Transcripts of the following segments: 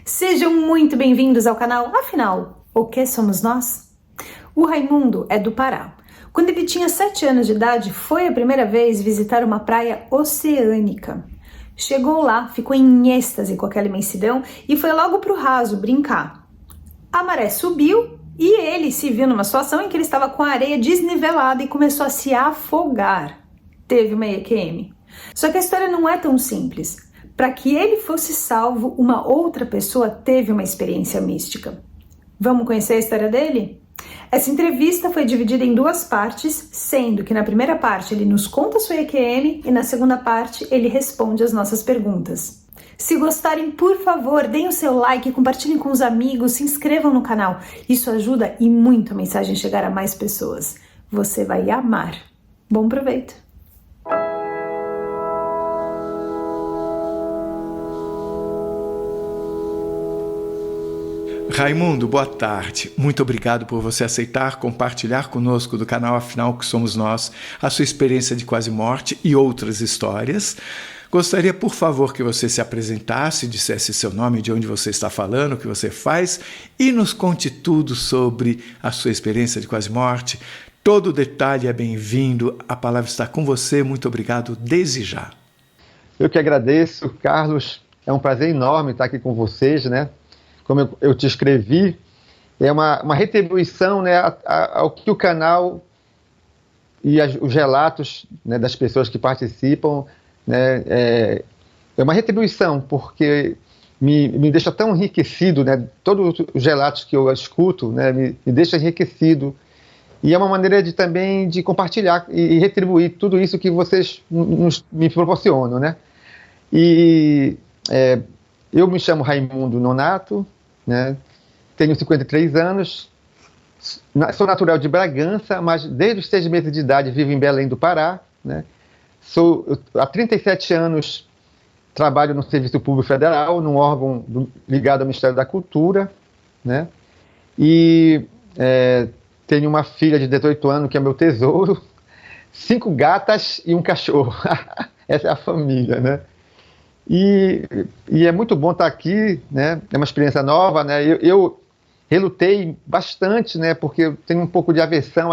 Sejam muito bem-vindos ao canal. Afinal, o que somos nós? O Raimundo é do Pará. Quando ele tinha 7 anos de idade, foi a primeira vez visitar uma praia oceânica. Chegou lá, ficou em êxtase com aquela imensidão e foi logo pro raso brincar. A maré subiu e ele se viu numa situação em que ele estava com a areia desnivelada e começou a se afogar. Teve uma EQM. Só que a história não é tão simples. Para que ele fosse salvo, uma outra pessoa teve uma experiência mística. Vamos conhecer a história dele? Essa entrevista foi dividida em 2 partes, sendo que na primeira parte ele nos conta sua EQM e na segunda parte ele responde as nossas perguntas. Se gostarem, por favor, deem o seu like, compartilhem com os amigos, se inscrevam no canal. Isso ajuda e muito a mensagem chegar a mais pessoas. Você vai amar. Bom proveito! Raimundo, boa tarde. Muito obrigado por você aceitar compartilhar conosco do canal Afinal que Somos Nós a sua experiência de quase morte e outras histórias. Gostaria, por favor, que você se apresentasse, dissesse seu nome, de onde você está falando, o que você faz e nos conte tudo sobre a sua experiência de quase morte. Todo detalhe é bem-vindo. A palavra está com você. Muito obrigado desde já. Eu que agradeço, Carlos. É um prazer enorme estar aqui com vocês, né? Como eu te escrevi, é uma retribuição, né, ao que o canal e os relatos, né, das pessoas que participam, né, é uma retribuição, porque me deixa tão enriquecido, né, todos os relatos que eu escuto, né, me deixa enriquecido, e é uma maneira também de compartilhar e retribuir tudo isso que vocês me proporcionam, né. E eu me chamo Raimundo Nonato, né? Tenho 53 anos, sou natural de Bragança, mas desde os 6 meses de idade vivo em Belém do Pará, né? Há 37 anos trabalho no Serviço Público Federal, num órgão ligado ao Ministério da Cultura, né? E tenho uma filha de 18 anos que é meu tesouro, 5 gatas e um cachorro. Essa é a família, né? E é muito bom estar aqui, né? É uma experiência nova, né? Eu relutei bastante, né? Porque eu tenho um pouco de aversão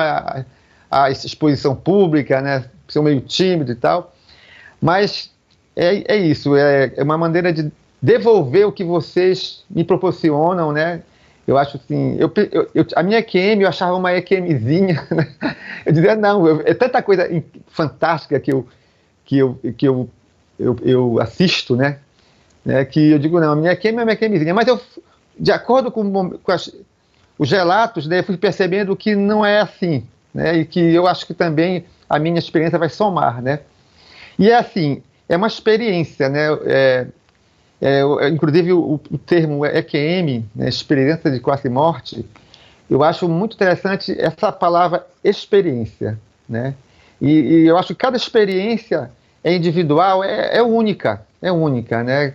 à exposição pública, né? Sou meio tímido e tal. Mas é isso, é uma maneira de devolver o que vocês me proporcionam, né? Eu acho assim, a minha EQM eu achava uma EQMzinha, né? Eu dizia, não, é tanta coisa fantástica que eu assisto, né, que eu digo, não, a minha EQM é uma EQMzinha, mas eu, de acordo com os relatos, né, eu fui percebendo que não é assim, né, e que eu acho que também a minha experiência vai somar, né, e é assim, é uma experiência, né, inclusive o termo EQM, né, experiência de quase morte, eu acho muito interessante essa palavra experiência, né, e eu acho que cada experiência é individual, é única, né?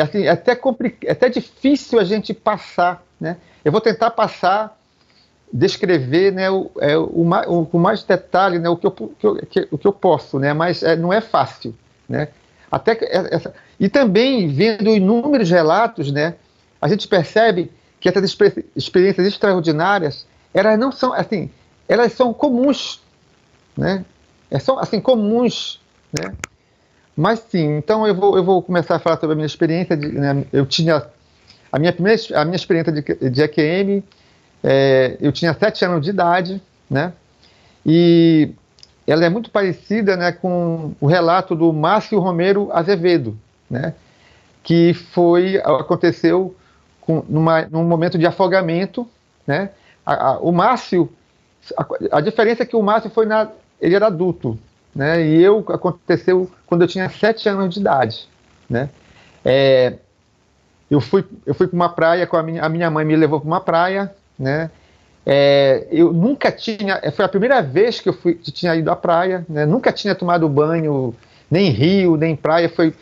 Assim, é até difícil a gente passar, né? Eu vou tentar descrever, né, com mais detalhe, né, o que eu posso, né? Mas não é fácil, né? E também, vendo inúmeros relatos, né, a gente percebe que essas experiências extraordinárias, elas não são, assim, elas são comuns, né? São, assim, comuns, né? Mas sim, então eu vou começar a falar sobre a minha experiência. Né? Eu tinha a minha experiência de EQM, eu tinha 7 anos de idade, né? E ela é muito parecida, né, com o relato do Márcio Romero Azevedo, né? Que aconteceu num momento de afogamento, né? O Márcio, a diferença é que o Márcio ele era adulto, né? E aconteceu quando eu tinha 7 anos de idade, né? Eu fui para uma praia, a minha mãe me levou para uma praia, né? Eu nunca tinha, foi a primeira vez que tinha ido à praia, né? Nunca tinha tomado banho, nem rio, nem praia, foi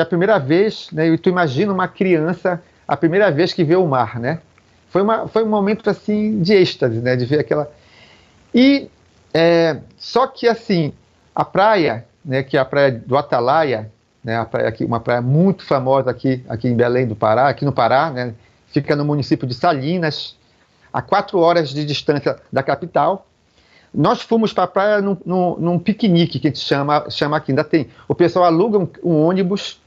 a primeira vez, né? E tu imagina uma criança, a primeira vez que vê o mar, né? Foi um momento assim de êxtase, né? De ver aquela... Só que assim, a praia, né, que é a praia do Atalaia, né? A praia aqui, uma praia muito famosa aqui em Belém do Pará, aqui no Pará, né? Fica no município de Salinas, a 4 horas de distância da capital. Nós fomos para a praia num piquenique, que a gente chama aqui, ainda tem. O pessoal aluga um ônibus,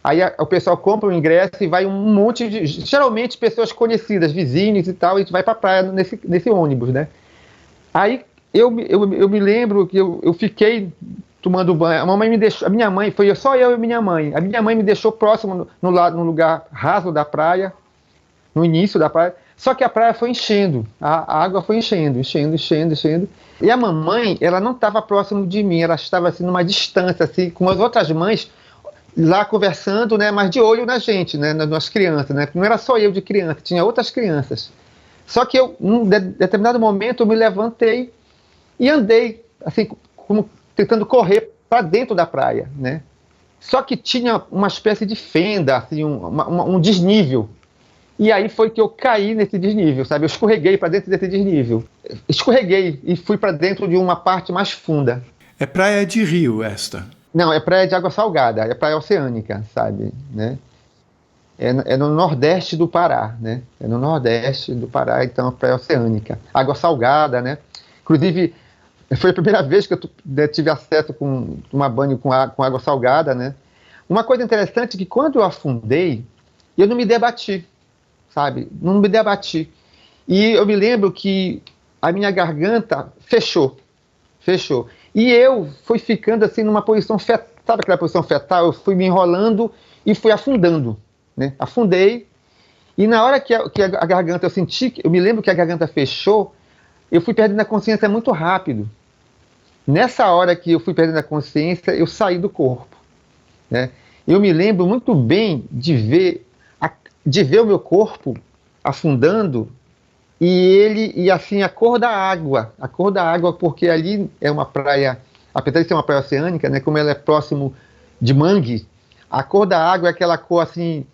aí o pessoal compra um ingresso e vai um monte de, geralmente pessoas conhecidas, vizinhos e tal, e a gente vai para a praia nesse ônibus, né? Aí eu me lembro que eu fiquei tomando banho, a minha mãe, foi só eu e minha mãe, a minha mãe me deixou próximo no lugar raso da praia, no início da praia, só que a praia foi enchendo, a água foi enchendo. E a mamãe, ela não estava próximo de mim, ela estava assim numa distância, assim, com as outras mães lá conversando, né, mas de olho na gente, né, nas crianças, né, não era só eu de criança, tinha outras crianças. Só que eu, num determinado momento, eu me levantei e andei, assim, como tentando correr para dentro da praia, né. Só que tinha uma espécie de fenda, assim, um desnível. E aí foi que eu caí nesse desnível, sabe? Eu escorreguei para dentro desse desnível. Escorreguei e fui para dentro de uma parte mais funda. É praia de rio esta? Não, é praia de água salgada, é praia oceânica, sabe? Né? É no nordeste do Pará, né? É no nordeste do Pará, então é praia oceânica. Água salgada, né? Inclusive, foi a primeira vez que eu tive acesso com tomar banho com água salgada, né? Uma coisa interessante é que quando eu afundei, eu não me debati. Sabe? Não me debati. E eu me lembro que a minha garganta fechou. E eu fui ficando assim numa posição fetal, sabe aquela posição fetal? Eu fui me enrolando e fui afundando, né? Afundei, e na hora que a garganta, eu me lembro que a garganta fechou, eu fui perdendo a consciência muito rápido. Nessa hora que eu fui perdendo a consciência, eu saí do corpo, né? Eu me lembro muito bem de ver o meu corpo afundando e assim a cor da água, porque ali é uma praia, apesar de ser uma praia oceânica, né, como ela é próximo de mangue, a cor da água é aquela cor assim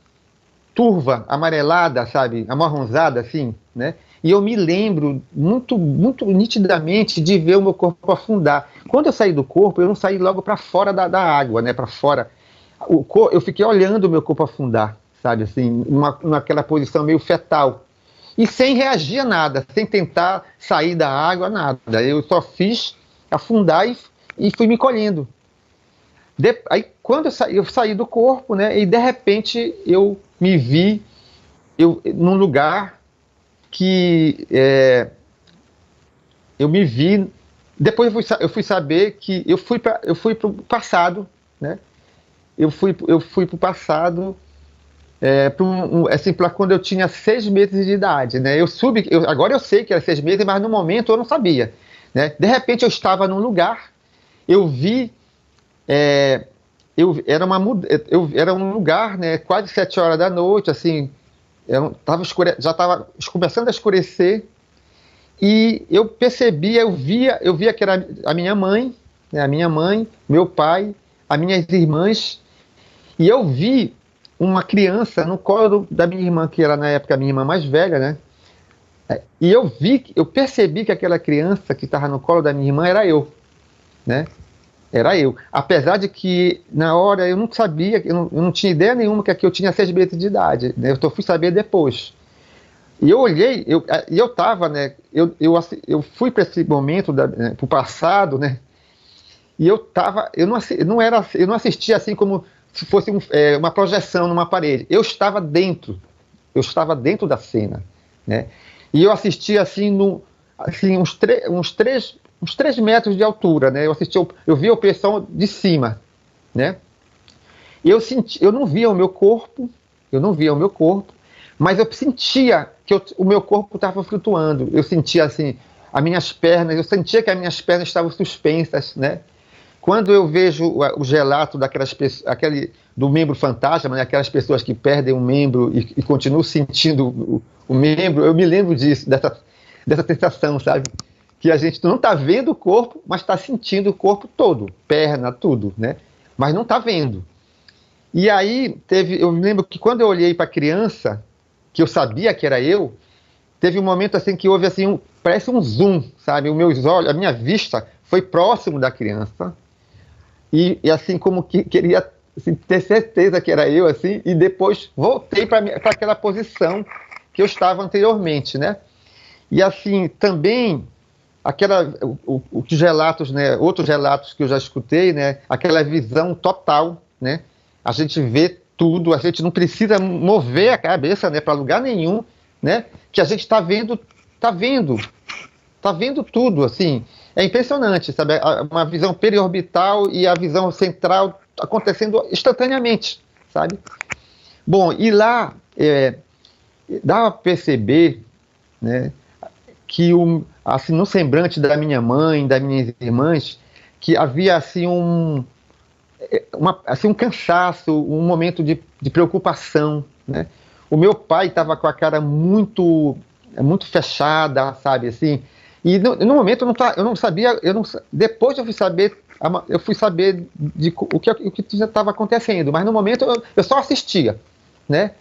turva, amarelada, sabe, amarronzada assim, né? E eu me lembro muito nitidamente de ver o meu corpo afundar. Quando eu saí do corpo, eu não saí logo para fora da água, né, para fora. Eu fiquei olhando o meu corpo afundar, sabe, assim, naquela posição meio fetal, e sem reagir a nada, sem tentar sair da água, nada. Eu só fiz afundar e fui me colhendo. Aí, quando eu saí do corpo, né, e de repente eu me vi num lugar que eu me vi. Depois eu fui saber que eu fui para o passado, né? Eu fui para o passado. Assim, para quando eu tinha 6 meses de idade, né? Agora eu sei que era 6 meses, mas no momento eu não sabia, né? De repente eu estava num lugar, eu vi, era um lugar, né? Quase 7 horas da noite, assim, já estava começando a escurecer, e eu percebia, eu via que era a minha mãe, né? A minha mãe, meu pai, as minhas irmãs, e eu vi uma criança no colo da minha irmã, que era na época a minha irmã mais velha, né? E eu percebi que aquela criança que estava no colo da minha irmã era eu, né? Era eu. Apesar de que na hora eu não sabia, eu não tinha ideia nenhuma que eu tinha 6 meses de idade, né? Eu só fui saber depois. E eu olhei, eu estava, né? Eu fui para esse momento, para o passado, né? E eu não assistia assim como se fosse uma projeção numa parede. Eu estava dentro da cena, né? E eu assistia assim, uns 3 metros de altura, né? Eu via o pessoal de cima, né? Eu não via o meu corpo, mas eu sentia que o meu corpo estava flutuando. Eu sentia assim, eu sentia que as minhas pernas estavam suspensas, né? Quando eu vejo o relato do membro fantasma, né, aquelas pessoas que perdem um membro e continuam sentindo o membro, eu me lembro dessa sensação, sabe? Que a gente não está vendo o corpo, mas está sentindo o corpo todo, perna, tudo, né? Mas não está vendo. E aí, eu me lembro que quando eu olhei para a criança, que eu sabia que era eu, teve um momento assim que houve assim, parece um zoom, sabe? Os meus olhos, a minha vista foi próximo da criança, e assim como que queria assim, ter certeza que era eu, assim, e depois voltei para aquela posição que eu estava anteriormente, né? E assim, também, os relatos, né, outros relatos que eu já escutei, né, aquela visão total, né? A gente vê tudo, a gente não precisa mover a cabeça, né, para lugar nenhum, né? Que a gente está vendo tudo, assim. É impressionante, sabe? Uma visão periorbital e a visão central acontecendo instantaneamente, sabe? Bom, e lá dá para perceber, né, que assim, no semblante da minha mãe, das minhas irmãs, que havia assim um cansaço, um momento de preocupação, né? O meu pai estava com a cara muito fechada, sabe, assim. E no momento eu não sabia, depois eu fui saber o que já estava acontecendo, mas no momento eu só assistia, né?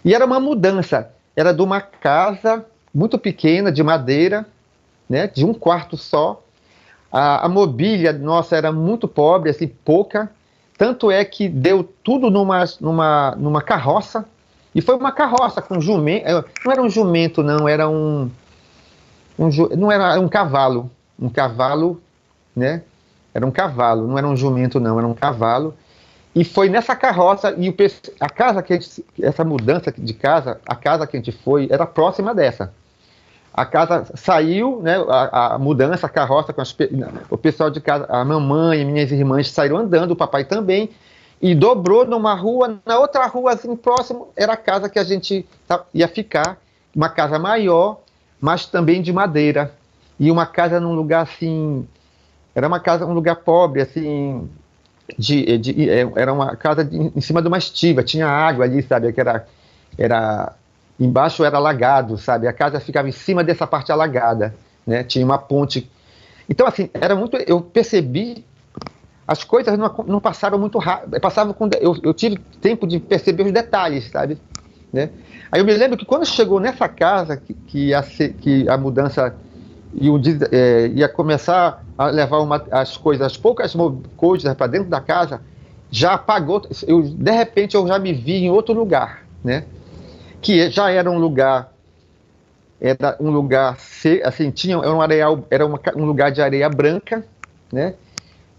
E era uma mudança, era de uma casa muito pequena, de madeira, né, de um quarto só. A mobília nossa era muito pobre, assim, pouca, tanto é que deu tudo numa carroça, e foi uma carroça com jumento, não era um jumento não, era não era um cavalo, né? Era um cavalo, não era um jumento não, era um cavalo. E foi nessa carroça, e a casa essa mudança de casa, a casa que a gente foi, era próxima dessa. A casa saiu, né, a mudança, a carroça, o pessoal de casa, a mamãe e minhas irmãs saíram andando, o papai também, e dobrou numa rua, na outra rua, assim, próximo, era a casa que a gente ia ficar, uma casa maior, mas também de madeira, e uma casa num lugar assim, era uma casa, um lugar pobre, assim, era uma casa em cima de uma estiva, tinha água ali, sabe, que embaixo era alagado, sabe, a casa ficava em cima dessa parte alagada, né, tinha uma ponte. Então, assim, eu percebi, as coisas não passaram muito rápido, eu tive tempo de perceber os detalhes, sabe, né. Aí eu me lembro que quando chegou nessa casa, que a mudança ia começar a levar as poucas coisas para dentro da casa, já apagou, de repente eu já me vi em outro lugar, né? Que já era um lugar assim, era um areal, um lugar de areia branca, né?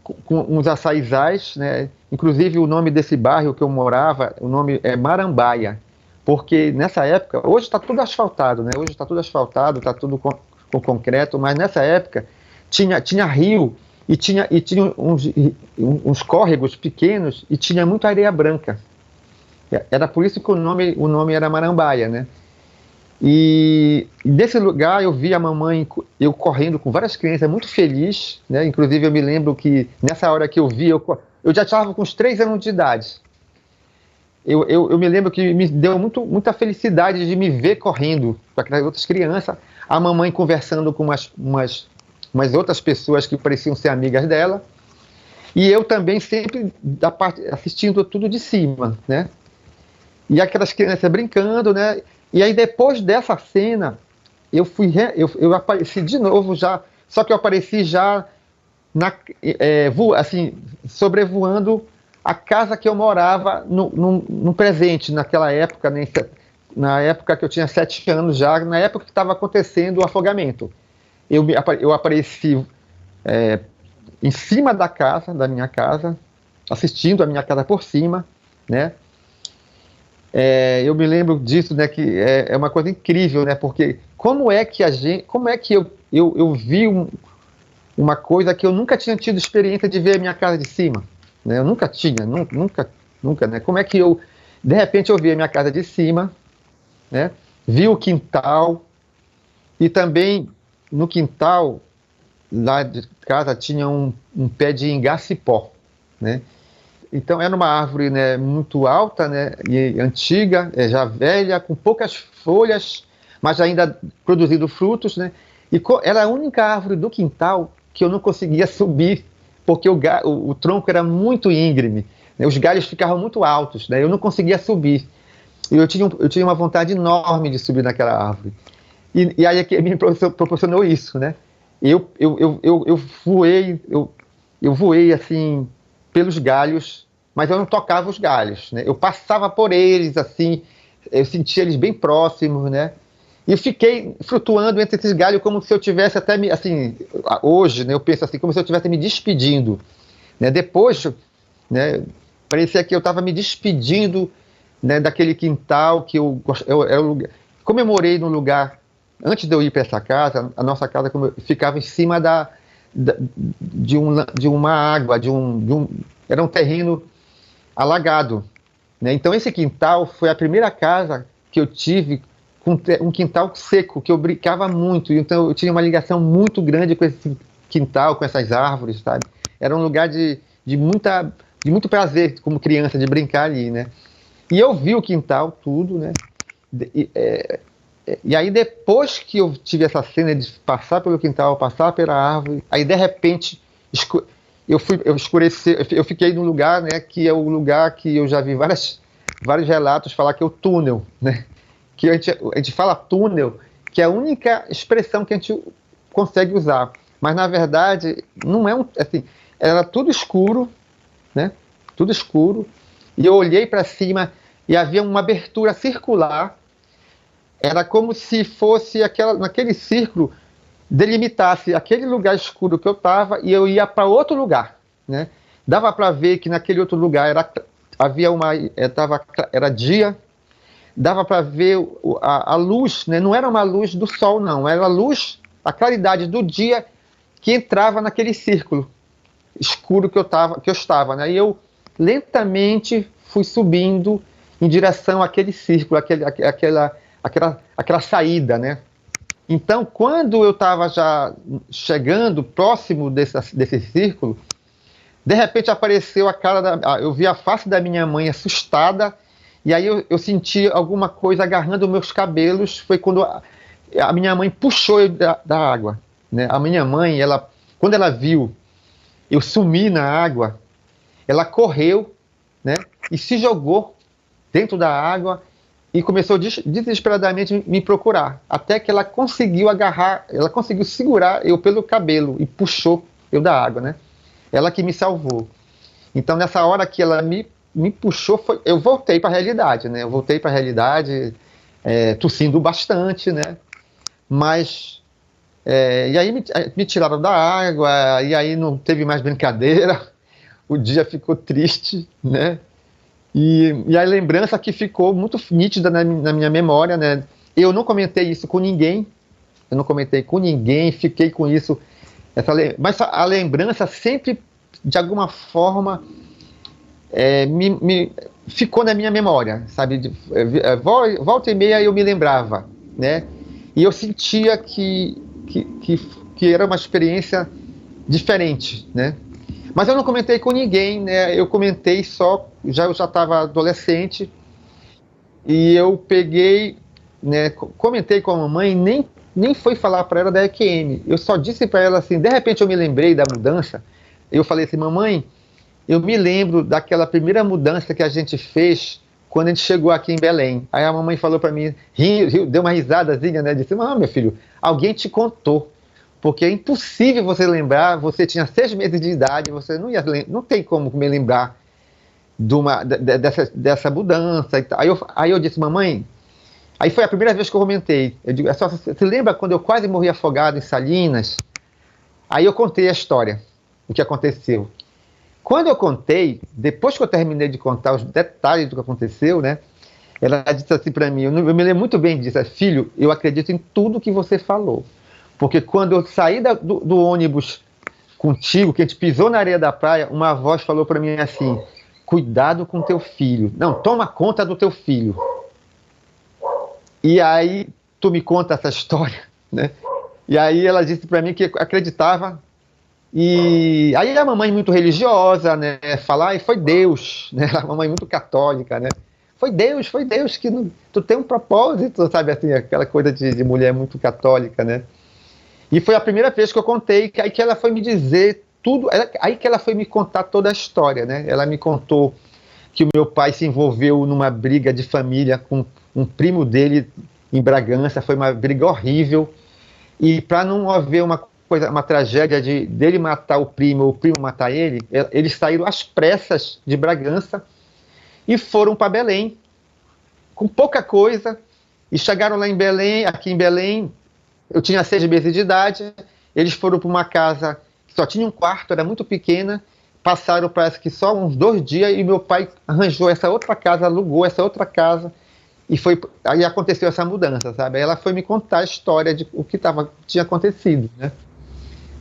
Com uns açaizais, né? Inclusive o nome desse bairro que eu morava, o nome é Marambaia, porque nessa época, hoje está tudo asfaltado, né? Hoje está tudo asfaltado, está tudo com concreto, mas nessa época tinha rio e tinha uns córregos pequenos e tinha muita areia branca. Era por isso que o nome era Marambaia, né? E nesse lugar eu vi a mamãe, eu correndo com várias crianças, muito feliz, né? Inclusive eu me lembro que nessa hora que eu vi, eu já estava com uns 3 anos de idade. Eu me lembro que me deu muita felicidade de me ver correndo com aquelas outras crianças, a mamãe conversando com umas outras pessoas que pareciam ser amigas dela, e eu também sempre assistindo tudo de cima, né? E aquelas crianças brincando, né? E aí depois dessa cena, eu apareci de novo já, só que eu apareci já assim, sobrevoando a casa que eu morava no presente, naquela época, né? Na época que eu tinha 7 anos já, na época que estava acontecendo o afogamento. Eu apareci em cima da minha casa, assistindo a minha casa por cima, né? Eu me lembro disso, né, que é uma coisa incrível, né? Porque como é que eu vi uma coisa que eu nunca tinha tido experiência de ver a minha casa de cima, né? Eu nunca tinha, nunca, né? Como é que de repente eu vi a minha casa de cima, né? Vi o quintal, e também no quintal lá de casa tinha um pé de ingá-cipó, né? Então era uma árvore, né, muito alta, né, e antiga, já velha, com poucas folhas, mas ainda produzindo frutos, né? E era a única árvore do quintal que eu não conseguia subir, porque o tronco era muito íngreme, né? Os galhos ficavam muito altos, né? Eu não conseguia subir. E eu tinha uma vontade enorme de subir naquela árvore. E aí que me proporcionou isso, né? Eu voei assim pelos galhos, mas eu não tocava os galhos, né? Eu passava por eles, assim, eu sentia eles bem próximos, né? E eu fiquei flutuando entre esses galhos como se eu tivesse até me, assim, hoje, né, eu penso assim, como se eu estivesse me despedindo, né? Depois, né, parecia que eu estava me despedindo, né, daquele quintal que como eu morei num lugar, antes de eu ir para essa casa, a nossa casa ficava em cima de uma água, era um terreno alagado, né? Então esse quintal foi a primeira casa que eu tive com um quintal seco, que eu brincava muito, então eu tinha uma ligação muito grande com esse quintal, com essas árvores, sabe? Era um lugar de muito prazer como criança, de brincar ali, né? E eu vi o quintal, tudo, né? E aí depois que eu tive essa cena de passar pelo quintal, passar pela árvore, aí de repente eu fiquei num lugar, né, que é o lugar que eu já vi vários relatos falar que é o túnel, né? Que a gente fala túnel, que é a única expressão que a gente consegue usar, mas na verdade não é assim, era tudo escuro, né? Tudo escuro, e eu olhei para cima e havia uma abertura circular, era como se fosse naquele círculo delimitasse aquele lugar escuro que eu estava e eu ia para outro lugar, né? Dava para ver que naquele outro lugar era dia, dava para ver a luz, né? Não era uma luz do sol, não, era a claridade do dia que entrava naquele círculo escuro que eu estava, né? E eu lentamente fui subindo em direção àquele círculo, aquela saída, né? Então, quando eu estava já chegando próximo desse círculo, de repente apareceu eu vi a face da minha mãe assustada, e aí eu senti alguma coisa agarrando meus cabelos. Foi quando a minha mãe puxou eu da água, né? A minha mãe, quando ela viu eu sumi na água, ela correu, né, e se jogou dentro da água e começou desesperadamente me procurar, até que ela conseguiu segurar eu pelo cabelo e puxou eu da água, né? Ela que me salvou. Então, nessa hora que ela me puxou, eu voltei para a realidade, né? Eu voltei para a realidade, tossindo bastante, né? Mas e aí me tiraram da água, e aí não teve mais brincadeira, o dia ficou triste, né? E a lembrança que ficou muito nítida na minha memória, né? Eu não comentei isso com ninguém, fiquei com isso, mas a lembrança sempre, de alguma forma, ficou na minha memória, sabe? Volta e meia eu me lembrava, né? E eu sentia que era uma experiência diferente, né? Mas eu não comentei com ninguém, né? Eu comentei eu já estava adolescente, e eu peguei, né? Comentei com a mamãe, nem foi falar para ela da EQM. Eu só disse para ela assim, de repente eu me lembrei da mudança. Eu falei assim, mamãe, eu me lembro daquela primeira mudança que a gente fez quando a gente chegou aqui em Belém. Aí a mamãe falou para mim, riu, deu uma risadazinha, né? Disse, meu filho, alguém te contou. Porque é impossível você lembrar, você tinha 6 meses de idade, você não tem como me lembrar dessa mudança. Aí eu disse, mamãe, aí foi a primeira vez que eu comentei. Eu digo, você lembra quando eu quase morri afogado em Salinas? Aí eu contei a história, o que aconteceu. Quando eu contei, depois que eu terminei de contar os detalhes do que aconteceu, né? Ela disse assim para mim, eu me lembro muito bem disso, filho, eu acredito em tudo que você falou. Porque quando eu saí do ônibus contigo, que a gente pisou na areia da praia, uma voz falou para mim assim, cuidado com teu filho. Não, toma conta do teu filho. E aí, tu me conta essa história, né? E aí ela disse para mim que acreditava. E aí a mamãe muito religiosa, né? Falar, e foi Deus, né? A mamãe muito católica, né? Foi Deus que tu tem um propósito, sabe? Assim, aquela coisa de mulher muito católica, né? E foi a primeira vez que eu contei, aí que ela foi me dizer tudo, aí que ela foi me contar toda a história, né? Ela me contou que o meu pai se envolveu numa briga de família com um primo dele em Bragança, foi uma briga horrível, e para não haver uma uma tragédia dele matar o primo matar ele, eles saíram às pressas de Bragança e foram para Belém, com pouca coisa, e chegaram lá em Belém, aqui em Belém, eu tinha 6 meses de idade, eles foram para uma casa que só tinha um quarto, era muito pequena, passaram parece que só uns 2 dias, e meu pai arranjou essa outra casa, alugou essa outra casa, e aí aconteceu essa mudança, sabe? Aí ela foi me contar a história de o que tinha acontecido, né?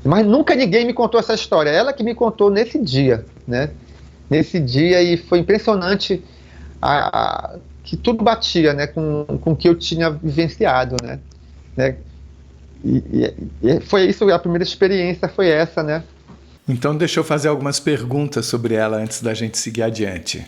Mas nunca ninguém me contou essa história, ela que me contou nesse dia, né? Nesse dia, e foi impressionante que tudo batia, né, com o que eu tinha vivenciado, né? E foi isso, a primeira experiência foi essa, né? Então deixa eu fazer algumas perguntas sobre ela antes da gente seguir adiante.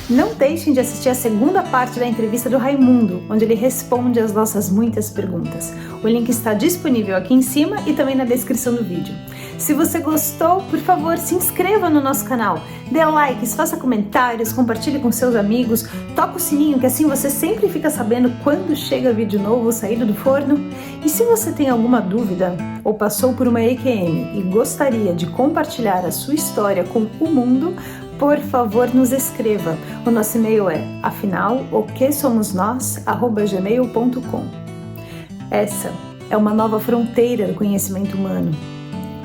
Não deixem de assistir a segunda parte da entrevista do Raimundo, onde ele responde às nossas muitas perguntas. O link está disponível aqui em cima e também na descrição do vídeo. Se você gostou, por favor, se inscreva no nosso canal, dê likes, faça comentários, compartilhe com seus amigos, toca o sininho que assim você sempre fica sabendo quando chega vídeo novo saído do forno. E se você tem alguma dúvida ou passou por uma EQM e gostaria de compartilhar a sua história com o mundo, por favor, nos escreva. O nosso e-mail é afinal-o-que-somos-nós@gmail.com. Essa é uma nova fronteira do conhecimento humano.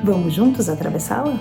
Vamos juntos atravessá-la?